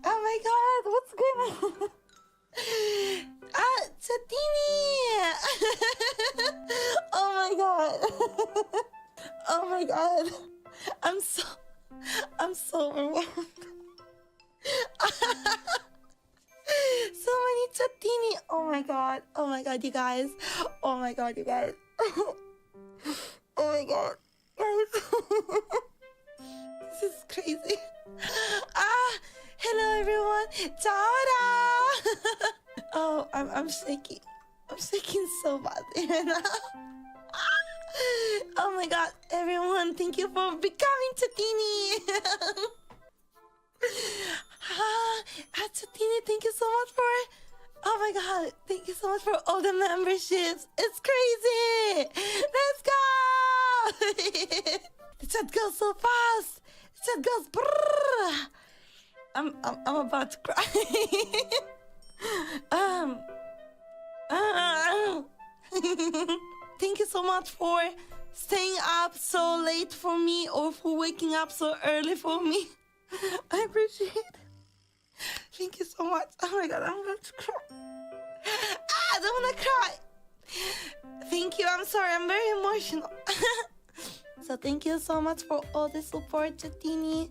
Oh my god, what's going on? Chatini! Oh my god. Oh my god. I'm so overwhelmed. So many chatini. Oh my god, you guys. Oh my god, you guys. Oh my god, guys. This is crazy. Hello everyone. Ciao. Oh, I'm shaking. I'm shaking so badly right now. Oh my god, everyone, thank you for becoming chatini. Chatini, thank you so much for... Oh my god, thank you so much for all the memberships. It's crazy. Let's go. The chat goes so fast. The chat goes brrr. I'm about to cry. Thank you so much for staying up so late for me, or for waking up so early for me. I appreciate it. Thank you so much. Oh my god, I'm about to cry. I don't wanna cry. Thank you. I'm sorry. I'm very emotional. So thank you so much for all the support, Chatini.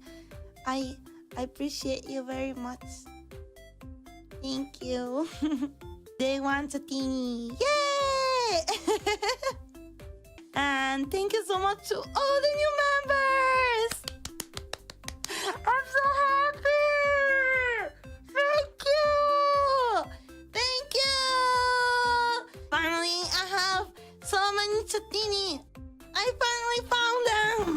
I appreciate you very much. Thank you. Day one, Chatini. Yay! And thank you so much to all the new members. I'm so happy. Thank you. Thank you. Finally, I have so many Chatini. I finally found them.